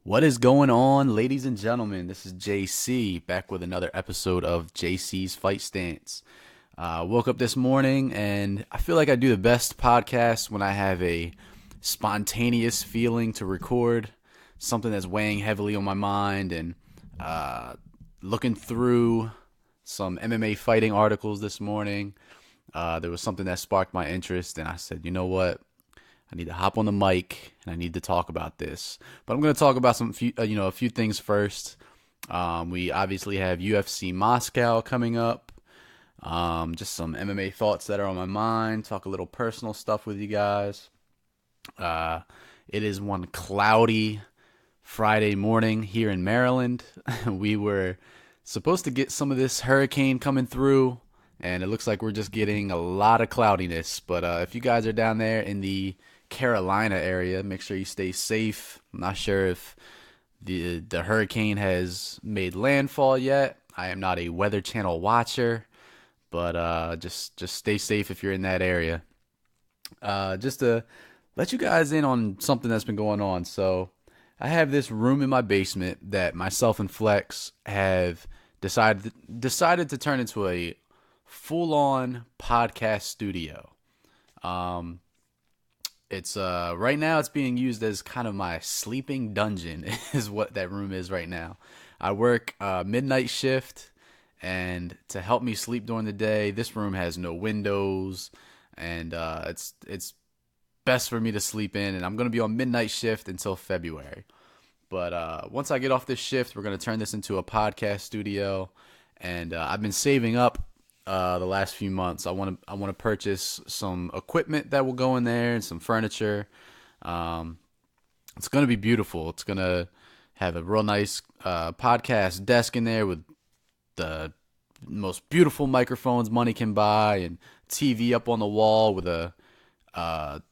What is going on, ladies and gentlemen? This is JC back with another episode of JC's Fight Stance. Woke up this morning and I feel like I do the best podcast when I have a spontaneous feeling to record something that's weighing heavily on my mind and uh, looking through some MMA fighting articles this morning. There was something that sparked my interest, and I said, you know what? I need to hop on the mic and I need to talk about this. But I'm going to talk about a few things first. We obviously have UFC Moscow coming up. Just some MMA thoughts that are on my mind. Talk a little personal stuff with you guys. Uh, it is one cloudy Friday morning here in Maryland. We were supposed to get some of this hurricane coming through, and it looks like we're just getting a lot of cloudiness. But if you guys are down there in the Carolina area, make sure you stay safe. I'm not sure if the hurricane has made landfall yet. I am not a Weather Channel watcher, but just stay safe if you're in that area. Just to let you guys in on something that's been going on. So I have this room in my basement that myself and Flex have decided to turn into a full-on podcast studio. Um, it's right now it's being used as kind of my sleeping dungeon is what that room is right now. I work midnight shift, and to help me sleep during the day, this room has no windows, and it's best for me to sleep in. And I'm gonna be on midnight shift until February. But once I get off this shift, we're gonna turn this into a podcast studio, and I've been saving up the last few months. I want to purchase some equipment that will go in there and some furniture. Um, it's gonna be beautiful. It's gonna have a real nice podcast desk in there with the most beautiful microphones money can buy, and TV up on the wall with a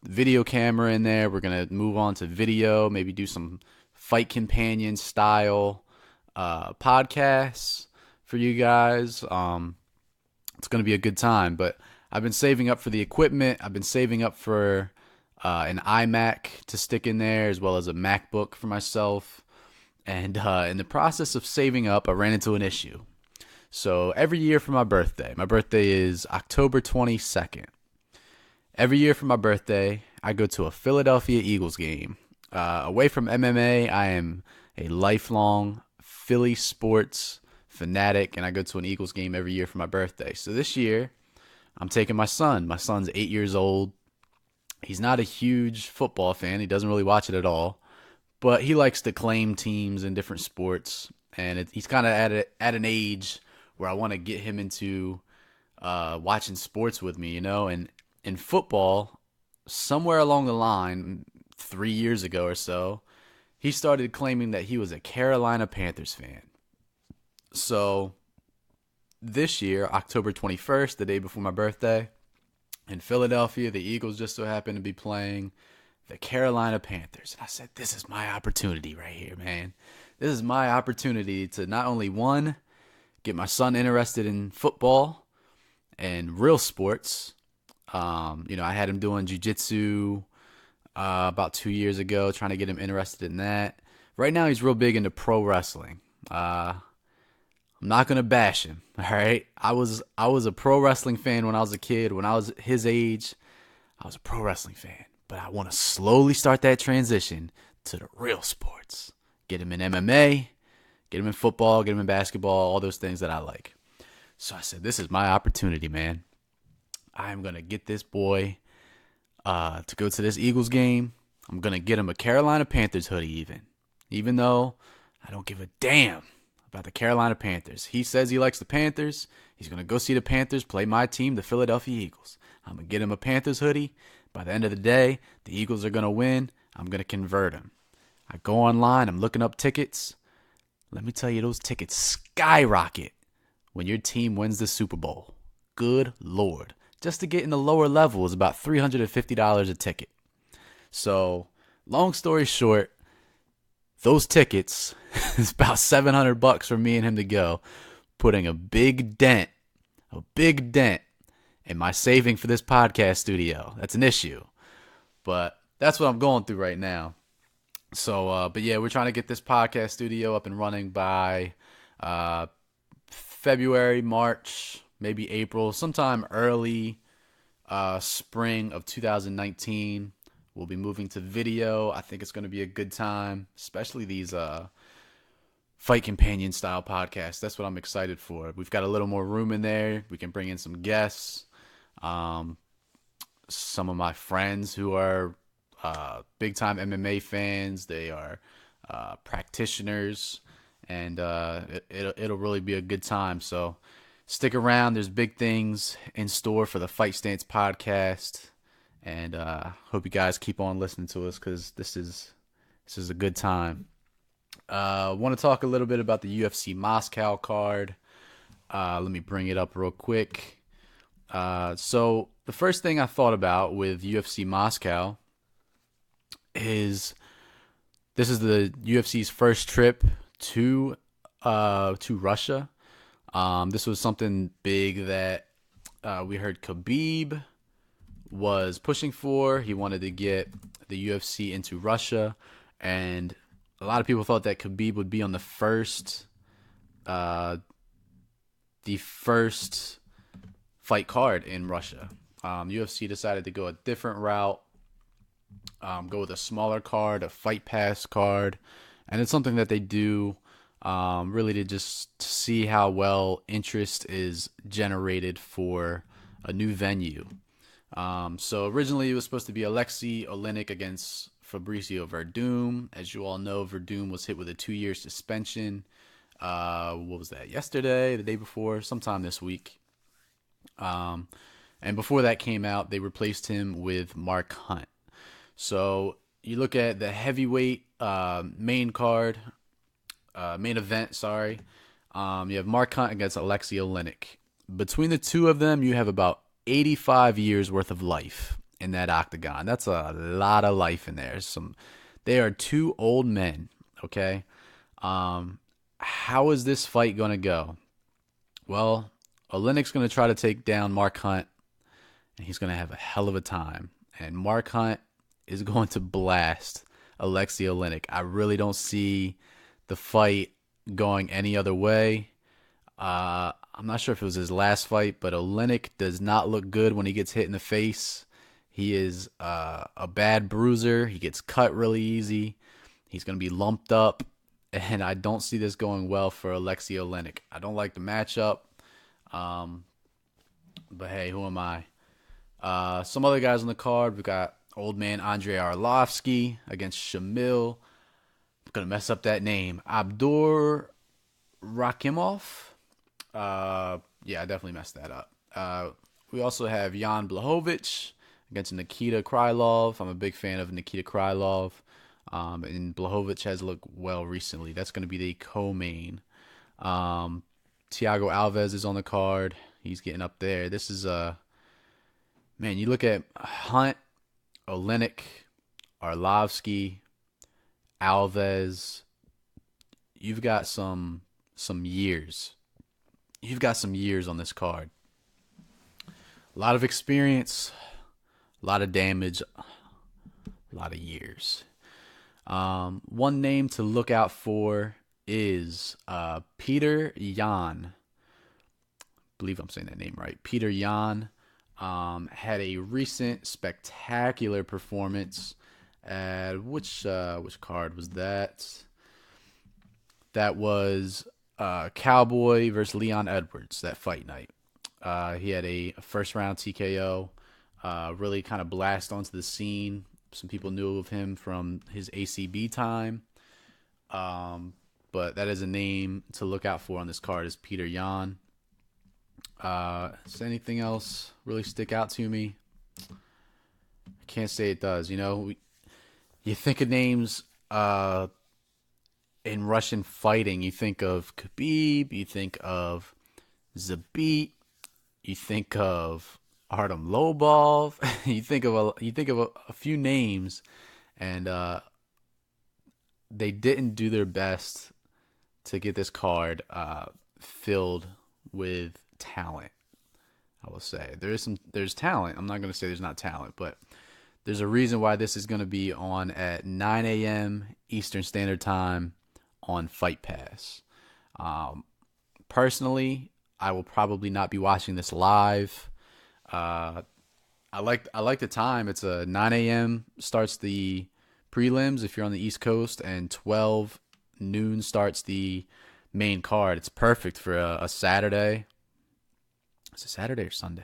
video camera in there. We're gonna move on to video, maybe do some fight companion style podcasts for you guys. It's going to be a good time. But I've been saving up for the equipment. I've been saving up for an iMac to stick in there, as well as a MacBook for myself. And in the process of saving up, I ran into an issue. So every year for my birthday is October 22nd. Every year for my birthday, I go to a Philadelphia Eagles game. Away from MMA, I am a lifelong Philly sports fanatic, and I go to an Eagles game every year for my birthday. So this year, I'm taking my son. My son's 8 years old. He's not a huge football fan. He doesn't really watch it at all, but he likes to claim teams in different sports, and he's kind of at an age where I want to get him into watching sports with me, And in football, somewhere along the line, 3 years ago or so, he started claiming that he was a Carolina Panthers fan. So this year, October 21st, the day before my birthday, in Philadelphia, the Eagles just so happened to be playing the Carolina Panthers. And I said, this is my opportunity right here, man. This is my opportunity to not only, one, get my son interested in football and real sports. I had him doing jiu-jitsu about 2 years ago, trying to get him interested in that. Right now, he's real big into pro wrestling. I'm not gonna bash him, all right? I was a pro wrestling fan when I was a kid. When I was his age, I was a pro wrestling fan. But I want to slowly start that transition to the real sports. Get him in MMA, get him in football, get him in basketball, all those things that I like. So I said, this is my opportunity, man. I am gonna get this boy to go to this Eagles game. I'm gonna get him a Carolina Panthers hoodie, even though I don't give a damn about the Carolina Panthers. He says he likes the Panthers. He's going to go see the Panthers play my team, the Philadelphia Eagles. I'm going to get him a Panthers hoodie. By the end of the day, the Eagles are going to win. I'm going to convert him. I go online. I'm looking up tickets. Let me tell you, those tickets skyrocket when your team wins the Super Bowl. Good Lord. Just to get in the lower level is about $350 a ticket. So, long story short, those tickets is about $700 for me and him to go, putting a big dent in my saving for this podcast studio. That's an issue, but that's what I'm going through right now. But yeah, we're trying to get this podcast studio up and running by uh, February, March, maybe April, sometime early spring of 2019. We'll be moving to video. I think it's going to be a good time, especially these fight companion style podcasts. That's what I'm excited for. We've got a little more room in there. We can bring in some guests. Um, some of my friends who are big time MMA fans. They are practitioners, and it'll really be a good time. So stick around. There's big things in store for the Fight Stance podcast, and hope you guys keep on listening to us because this is a good time. Want to talk a little bit about the UFC Moscow card. Let me bring it up real quick. So the first thing I thought about with UFC Moscow is this is the UFC's first trip to Russia. This was something big that we heard Khabib was pushing for. He wanted to get the UFC into Russia, and a lot of people thought that Khabib would be on uh, the first fight card in Russia. UFC decided to go a different route, go with a smaller card, a fight pass card, and it's something that they do really to just see how well interest is generated for a new venue. So originally it was supposed to be Alexei Oleinik against Fabricio Verdum. As you all know, Verdum was hit with a 2-year suspension. What was that? Yesterday, the day before, sometime this week. Um, and before that came out, they replaced him with Mark Hunt. So you look at the heavyweight main event. Sorry, you have Mark Hunt against Alexei Oleinik. Between the two of them, you have about 85 years worth of life in that octagon. That's a lot of life in there. They are two old men. Okay, how is this fight going to go? Well, Oleinik's going to try to take down Mark Hunt, and he's going to have a hell of a time. And Mark Hunt is going to blast Alexei Oleinik. I really don't see the fight going any other way. I'm not sure if it was his last fight, but Oleinik does not look good when he gets hit in the face. He is a bad bruiser. He gets cut really easy. He's going to be lumped up, and I don't see this going well for Alexei Oleinik. I don't like the matchup, but hey, who am I? Some other guys on the card. We've got old man Andrei Arlovsky against Shamil. I'm going to mess up that name. Abdur Rakimov. Yeah, I definitely messed that up. We also have Jan Blachowicz against Nikita Krylov. I'm a big fan of Nikita Krylov. And Blachowicz has looked well recently. That's going to be the co-main. Thiago Alves is on the card. He's getting up there. This is man, you look at Hunt, Oleinik, Arlovsky, Alves. You've got some years. You've got some years on this card. A lot of experience, a lot of damage, a lot of years. One name to look out for is Peter Yan. I believe I'm saying that name right. Peter Yan had a recent spectacular performance at which card was that? That was Cowboy versus Leon Edwards, that fight night. He had a first round TKO, really kind of blast onto the scene. Some people knew of him from his ACB time. But that is a name to look out for on this card is Peter Yan. Does anything else really stick out to me? I can't say it does. You think of names in Russian fighting, you think of Khabib, you think of Zabit, you think of Artem Lobov, you think of a few names, and they didn't do their best to get this card filled with talent. I will say there's talent. I'm not going to say there's not talent, but There's a reason why this is going to be on at 9 a.m. Eastern Standard Time on Fight Pass. Um, Personally, I will probably not be watching this live. Uh, I like the time. It's a 9 a.m. starts the prelims if you're on the East Coast, and 12 noon starts the main card. It's perfect for a Saturday. Is it Saturday or Sunday?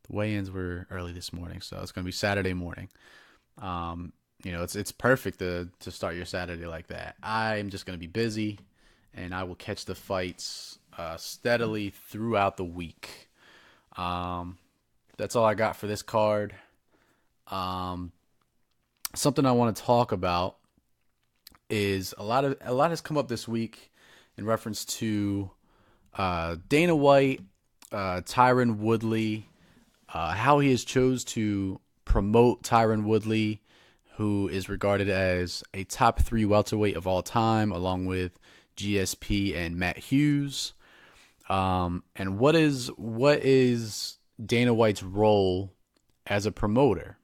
The weigh-ins were early this morning, so it's going to be Saturday morning. Um, it's perfect to start your Saturday like that. I'm just going to be busy, and I will catch the fights steadily throughout the week. That's all I got for this card. Um, Something I want to talk about is a lot has come up this week in reference to Dana White, Tyron Woodley, how he has chose to promote Tyron Woodley, who is regarded as a top 3 welterweight of all time, along with GSP and Matt Hughes. And what is Dana White's role as a promoter?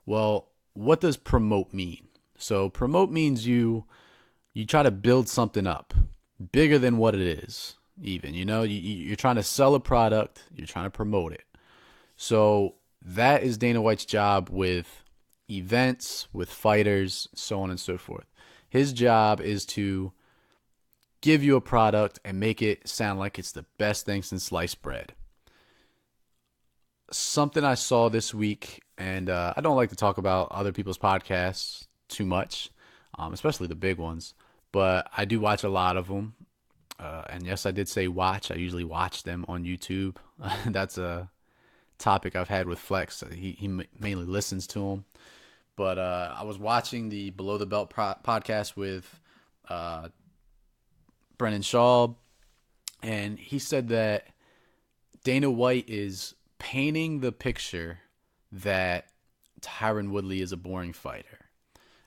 Well, what does promote mean? So promote means you try to build something up bigger than what it is. Even you're trying to sell a product, you're trying to promote it. So that is Dana White's job with events, with fighters, so on and so forth. His job is to give you a product and make it sound like it's the best thing since sliced bread. Something I saw this week, and I don't like to talk about other people's podcasts too much, especially the big ones, but I do watch a lot of them. And yes, I did say watch. I usually watch them on YouTube. That's a topic I've had with Flex. He mainly listens to them. But I was watching the Below the Belt podcast with Brennan Schaub, and he said that Dana White is painting the picture that Tyron Woodley is a boring fighter.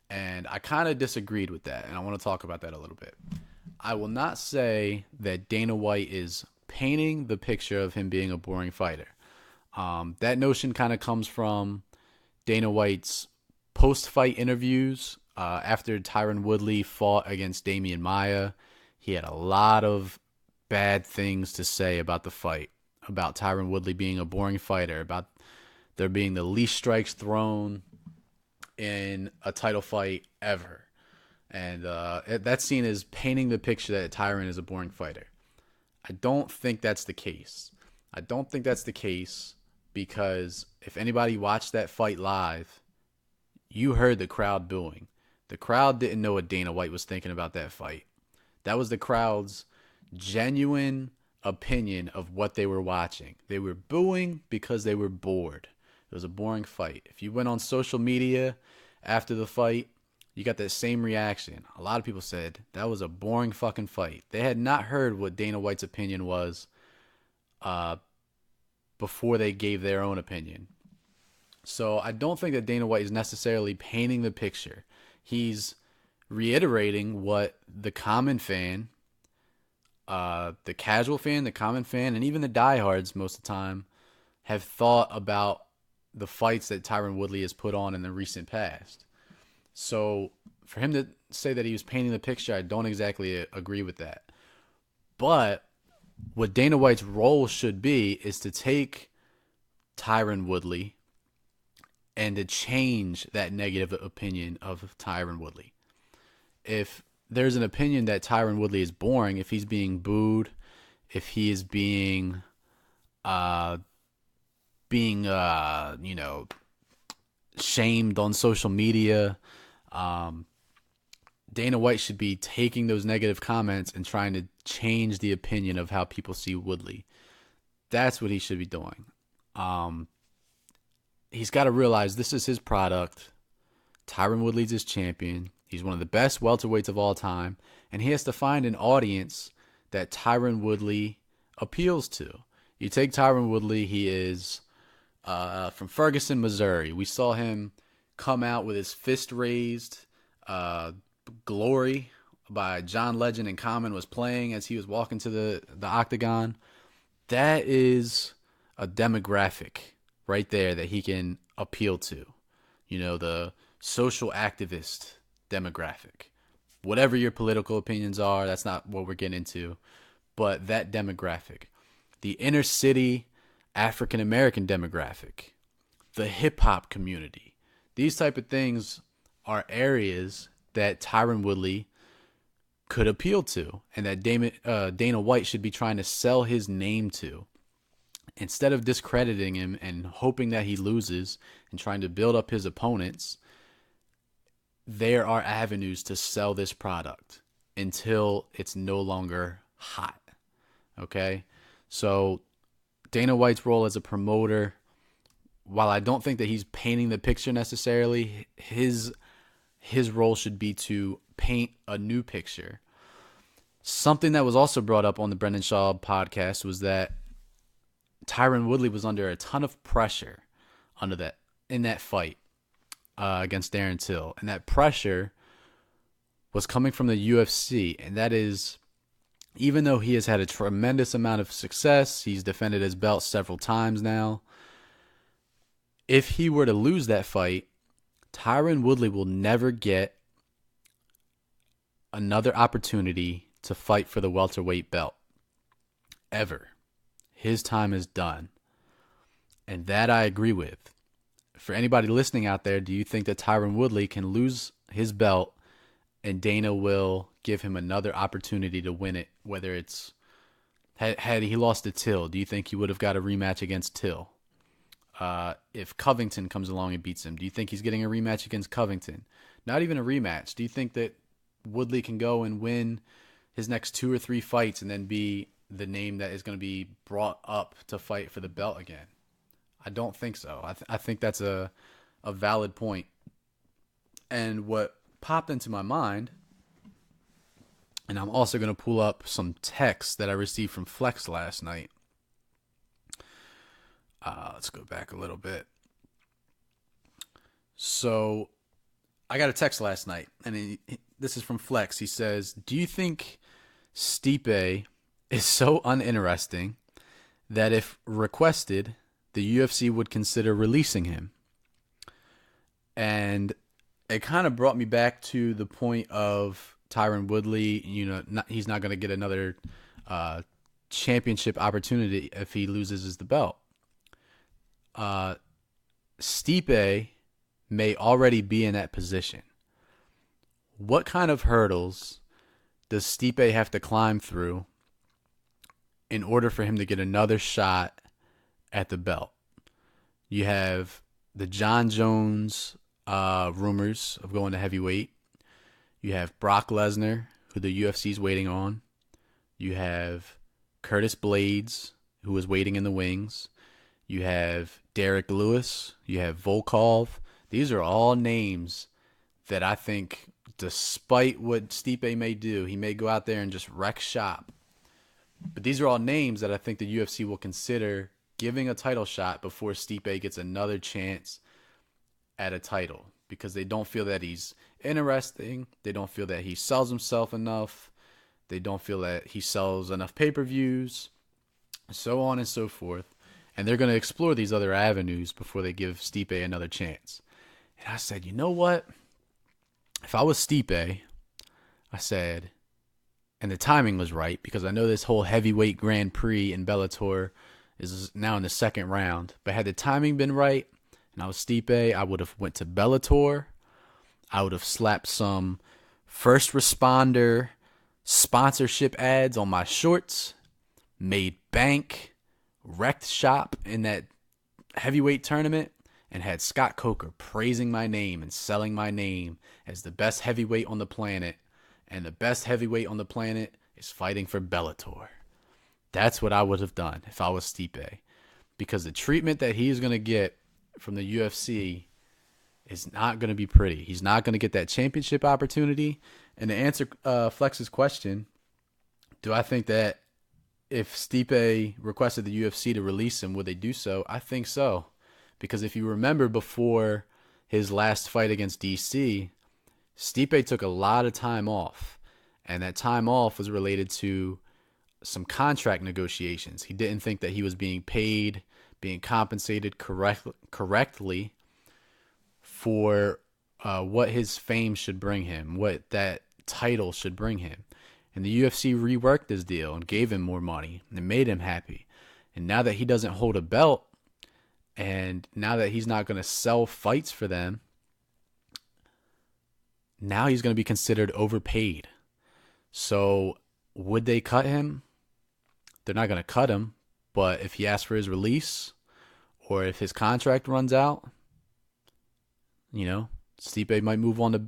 And I kind of disagreed with that, and I want to talk about that a little bit. I will not say that Dana White is painting the picture of him being a boring fighter. That notion kind of comes from Dana White's post-fight interviews. After Tyron Woodley fought against Damian Maia, he had a lot of bad things to say about the fight, about Tyron Woodley being a boring fighter, about there being the least strikes thrown in a title fight ever. And that scene is painting the picture that Tyron is a boring fighter. I don't think that's the case. I don't think that's the case because if anybody watched that fight live, you heard the crowd booing. The crowd didn't know what Dana White was thinking about that fight. That was the crowd's genuine opinion of what they were watching. They were booing because they were bored. It was a boring fight. If you went on social media after the fight, you got that same reaction. A lot of people said that was a boring fucking fight. They had not heard what Dana White's opinion was before they gave their own opinion. So I don't think that Dana White is necessarily painting the picture. He's reiterating what the common fan, the casual fan, the common fan, and even the diehards most of the time have thought about the fights that Tyron Woodley has put on in the recent past. So for him to say that he was painting the picture, I don't exactly agree with that. But what Dana White's role should be is to take Tyron Woodley and to change that negative opinion of Tyron Woodley. If there's an opinion that Tyron Woodley is boring, if he's being booed, if he is being shamed on social media, Dana White should be taking those negative comments and trying to change the opinion of how people see Woodley. That's what he should be doing. He's got to realize this is his product. Tyron Woodley's his champion. He's one of the best welterweights of all time, and he has to find an audience that Tyron Woodley appeals to. You take Tyron Woodley, he is from Ferguson, Missouri. We saw him come out with his fist raised. Glory by John Legend and Common was playing as he was walking to the octagon. That is a demographic right there that he can appeal to. You know, the social activist demographic. Whatever your political opinions are, that's not what we're getting into. But that demographic, the inner city African American demographic, the hip hop community, these type of things are areas that Tyron Woodley could appeal to, and that Dana White should be trying to sell his name to. Instead of discrediting him and hoping that he loses and trying to build up his opponents, there are avenues to sell this product until it's no longer hot. Okay? So Dana White's role as a promoter, while I don't think that he's painting the picture necessarily, his role should be to paint a new picture. Something that was also brought up on the Brendan Shaw podcast was that Tyron Woodley was under a ton of pressure in that fight against Darren Till, and that pressure was coming from the UFC, and that is, even though he has had a tremendous amount of success, he's defended his belt several times now. If he were to lose that fight, Tyron Woodley will never get another opportunity to fight for the welterweight belt. Ever. His time is done. And that I agree with. For anybody listening out there, do you think that Tyron Woodley can lose his belt and Dana will give him another opportunity to win it? Whether it's, had he lost to Till, do you think he would have got a rematch against Till? If Covington comes along and beats him, do you think he's getting a rematch against Covington? Not even a rematch. Do you think that Woodley can go and win his next 2 or 3 fights and then be the name that is going to be brought up to fight for the belt again? I don't think so. I think that's a valid point. And what popped into my mind, and I'm also going to pull up some texts that I received from Flex last night. Let's go back a little bit. So I got a text last night, and this is from Flex. He says, do you think Stipe is so uninteresting that if requested, the UFC would consider releasing him? And it kind of brought me back to the point of Tyron Woodley. You know, he's not going to get another championship opportunity if he loses the belt. Stipe may already be in that position. What kind of hurdles does Stipe have to climb through in order for him to get another shot at the belt? You have the John Jones rumors of going to heavyweight. You have Brock Lesnar, who the UFC is waiting on. You have Curtis Blades, who is waiting in the wings. You have Derek Lewis. You have Volkov. These are all names that I think, despite what Stipe may do, he may go out there and just wreck shop. But these are all names that I think the UFC will consider giving a title shot before Stipe gets another chance at a title, because they don't feel that he's interesting. They don't feel that he sells himself enough. They don't feel that he sells enough pay-per-views, so on and so forth. And they're going to explore these other avenues before they give Stipe another chance. And I said, you know what? If I was Stipe, I said, and the timing was right, because I know this whole heavyweight Grand Prix in Bellator is now in the second round. But had the timing been right, and I was Stipe, I would have went to Bellator. I would have slapped some first responder sponsorship ads on my shorts, made bank, wrecked shop in that heavyweight tournament, and had Scott Coker praising my name and selling my name as the best heavyweight on the planet. And the best heavyweight on the planet is fighting for Bellator. That's what I would have done if I was Stipe. Because the treatment that he is going to get from the UFC is not going to be pretty. He's not going to get that championship opportunity. And to answer Flex's question, do I think that if Stipe requested the UFC to release him, would they do so? I think so. Because if you remember, before his last fight against DC, Stipe took a lot of time off. And that time off was related to some contract negotiations. He didn't think that he was being paid being compensated correctly for what his fame should bring him, what that title should bring him. And the UFC reworked his deal and gave him more money and made him happy. And now that he doesn't hold a belt, and now that he's not going to sell fights for them, now he's going to be considered overpaid. So would they cut him? They're not going to cut him. But if he asks for his release, or if his contract runs out, Stipe might move on to,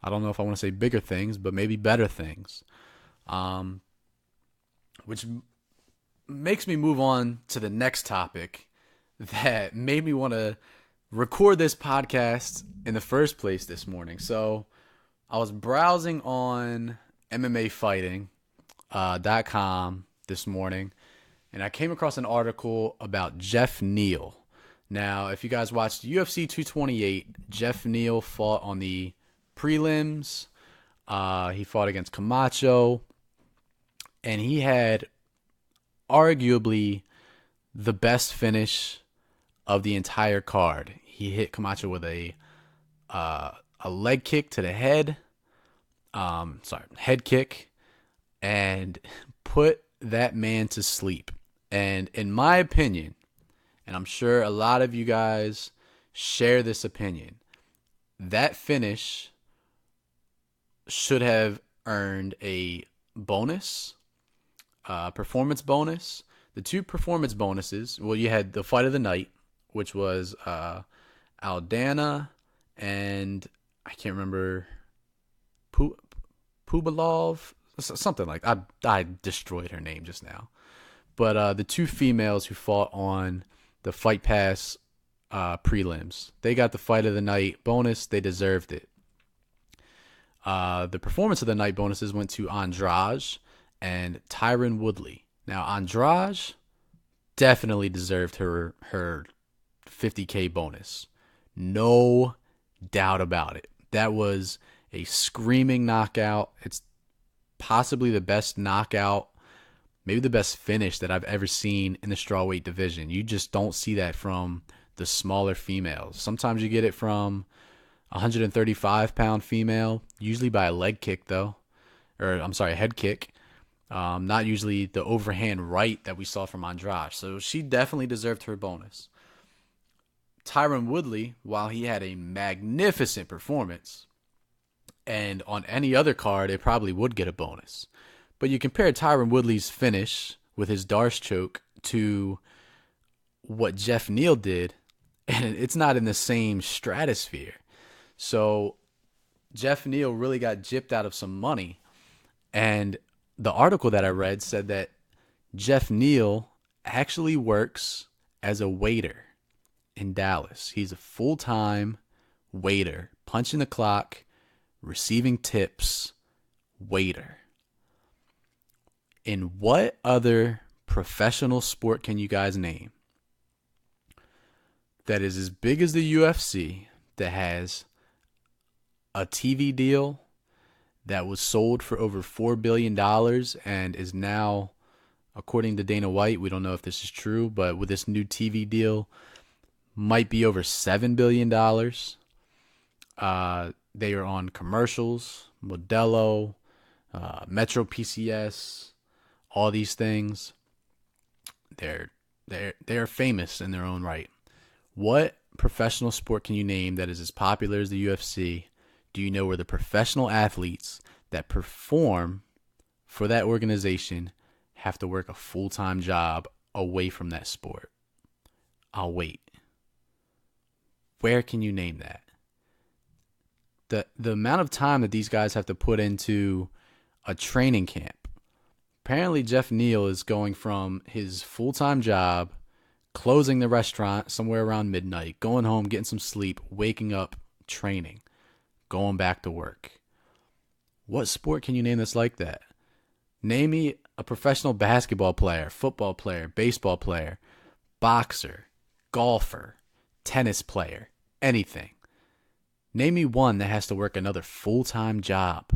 I don't know if I want to say bigger things, but maybe better things. Which makes me move on to the next topic that made me want to record this podcast in the first place this morning. So I was browsing on MMAfighting.com this morning, and I came across an article about Jeff Neal. Now, if you guys watched UFC 228, Jeff Neal fought on the prelims. He fought against Camacho, and he had arguably the best finish of the entire card. He hit Camacho with a leg kick to the head, head kick, and put that man to sleep. And in my opinion, and I'm sure a lot of you guys share this opinion, that finish should have earned a bonus, performance bonus. The two performance bonuses, well, you had the fight of the night, which was Aldana and I can't remember, Pubalov, something like that. I destroyed her name just now. But the two females who fought on the Fight Pass prelims, they got the fight of the night bonus. They deserved it. The performance of the night bonuses went to Andrade and Tyron Woodley. Now, Andrade definitely deserved her 50K bonus. No doubt about it. That was a screaming knockout. It's possibly the best knockout, maybe the best finish that I've ever seen in the strawweight division. You just don't see that from the smaller females. Sometimes you get it from a 135-pound female, usually by a leg kick, though. Or, I'm sorry, a head kick. Not usually the overhand right that we saw from Andrade. So she definitely deserved her bonus. Tyron Woodley, while he had a magnificent performance, and on any other card, it probably would get a bonus. But you compare Tyron Woodley's finish with his Darce choke to what Jeff Neal did, and it's not in the same stratosphere. So Jeff Neal really got gypped out of some money. And the article that I read said that Jeff Neal actually works as a waiter in Dallas. He's a full-time waiter, punching the clock, receiving tips, waiter. In what other professional sport can you guys name that is as big as the UFC, that has a TV deal that was sold for over $4 billion and is now, according to Dana White, we don't know if this is true, but with this new TV deal, might be over $7 billion. They are on commercials, Modelo, Metro PCS, all these things. They are famous in their own right. What professional sport can you name that is as popular as the UFC? Do you know where the professional athletes that perform for that organization have to work a full-time job away from that sport? I'll wait. Where can you name that? The amount of time that these guys have to put into a training camp. Apparently Jeff Neal is going from his full-time job, closing the restaurant somewhere around midnight, going home, getting some sleep, waking up, training, going back to work. What sport can you name that's like that? Name me a professional basketball player, football player, baseball player, boxer, golfer, tennis player, anything. Name me one that has to work another full-time job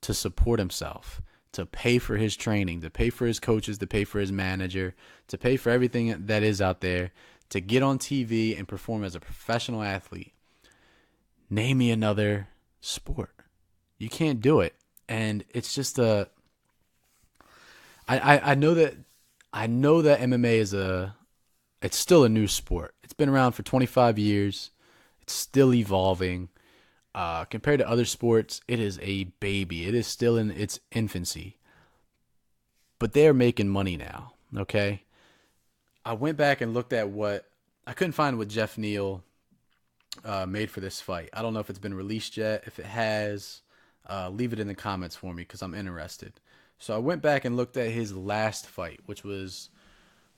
to support himself, to pay for his training, to pay for his coaches, to pay for his manager, to pay for everything that is out there, to get on TV and perform as a professional athlete. Name me another sport. You can't do it. And it's just I know that MMA it's still a new sport. It's been around for 25 years. It's still evolving. Compared to other sports, it is a baby. It is still in its infancy. But they're making money now, okay? I went back and looked at I couldn't find what Jeff Neal made for this fight. I don't know if it's been released yet. If it has, leave it in the comments for me because I'm interested. So I went back and looked at his last fight, which was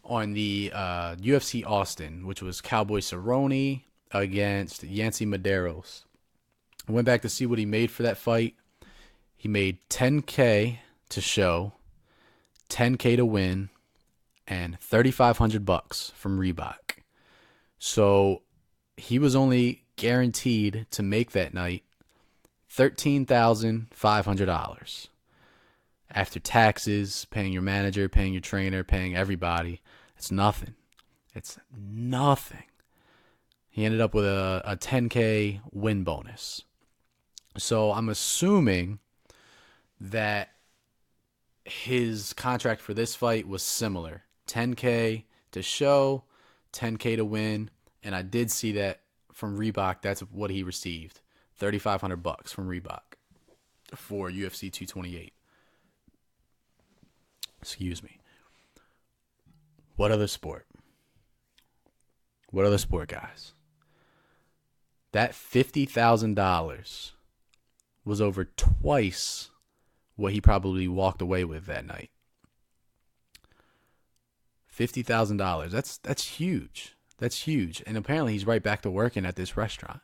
on the UFC Austin, which was Cowboy Cerrone against Yancy Medeiros. I went back to see what he made for that fight. He made $10K to show, $10K to win, and $3,500 from Reebok. So he was only guaranteed to make that night $13,500. After taxes, paying your manager, paying your trainer, paying everybody, it's nothing. It's nothing. He ended up with a 10K win bonus. So I'm assuming that his contract for this fight was similar. 10K to show, 10K to win, and I did see that from Reebok. That's what he received, $3,500 from Reebok for UFC 228. Excuse me. What other sport? What other sport, guys? That $50,000 was over twice what he probably walked away with that night. $50,000. That's huge. That's huge. And apparently he's right back to working at this restaurant.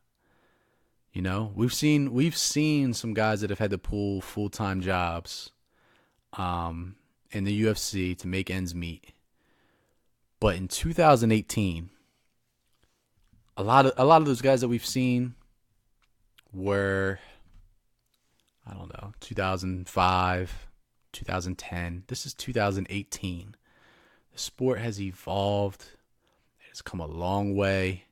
You know, we've seen some guys that have had to pull full-time jobs in the UFC to make ends meet. But in 2018, a lot of those guys that we've seen were, I don't know, 2005, 2010. This is 2018. The sport has evolved. It has come a long way.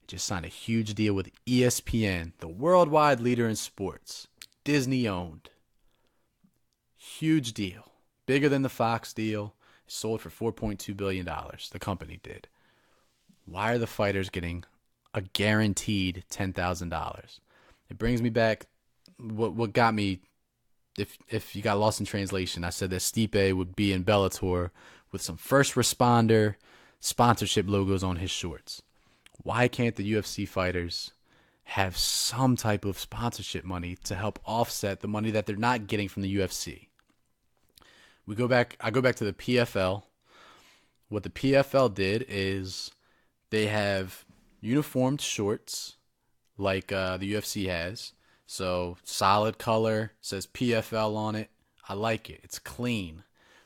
It just signed a huge deal with ESPN, the worldwide leader in sports. Disney owned. Huge deal. Bigger than the Fox deal. It sold for $4.2 billion. The company did. Why are the fighters getting a guaranteed $10,000? It brings me back. What got me, if you got lost in translation, I said that Stipe would be in Bellator with some first responder sponsorship logos on his shorts. Why can't the UFC fighters have some type of sponsorship money to help offset the money that they're not getting from the UFC? I go back to the PFL. What the PFL did is they have uniformed shorts like the UFC has. So solid color, says PFL on it. I like it. It's clean.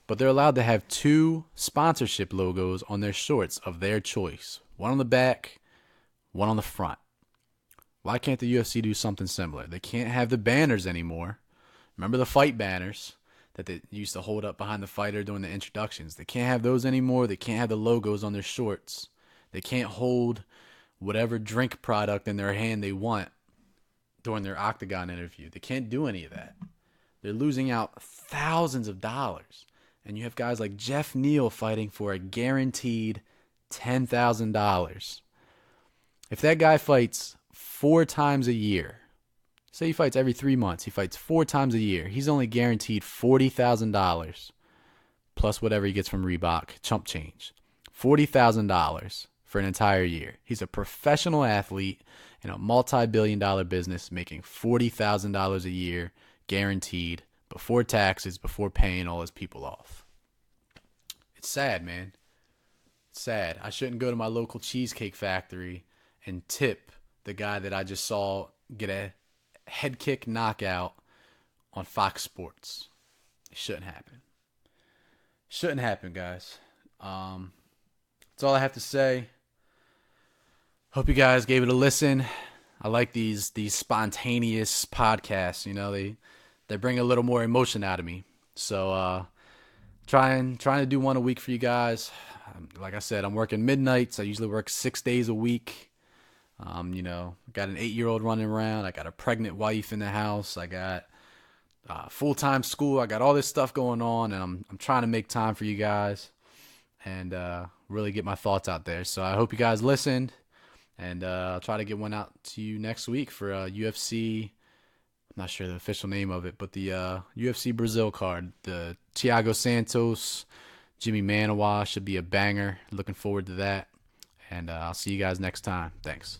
But they're allowed to have 2 sponsorship logos on their shorts of their choice. One on the back, one on the front. Why can't the UFC do something similar? They can't have the banners anymore. Remember the fight banners that they used to hold up behind the fighter during the introductions? They can't have those anymore. They can't have the logos on their shorts. They can't hold whatever drink product in their hand they want during their octagon interview. They can't do any of that. They're losing out thousands of dollars. And you have guys like Jeff Neal fighting for a guaranteed $10,000. If that guy fights 4 times a year, say he fights every 3 months, he fights 4 times a year, he's only guaranteed $40,000 plus whatever he gets from Reebok, chump change. $40,000 for an entire year. He's a professional athlete in a multi-billion-dollar business making $40,000 a year guaranteed before taxes, before paying all his people off. It's sad, man. It's sad. I shouldn't go to my local cheesecake factory and tip the guy that I just saw get a head kick knockout on Fox Sports. It shouldn't happen. Shouldn't happen, guys. That's all I have to say. Hope you guys gave it a listen. I like these spontaneous podcasts. You know, they bring a little more emotion out of me. So trying to do one a week for you guys. Like I said, I'm working midnights. I usually work 6 days a week. Got an 8-year-old running around. I got a pregnant wife in the house. I got full-time school. I got all this stuff going on, and I'm trying to make time for you guys and really get my thoughts out there. So I hope you guys listened, and I'll try to get one out to you next week for UFC. I'm not sure the official name of it, but the UFC Brazil card. The Thiago Santos, Jimmy Manawa should be a banger. Looking forward to that. And I'll see you guys next time. Thanks.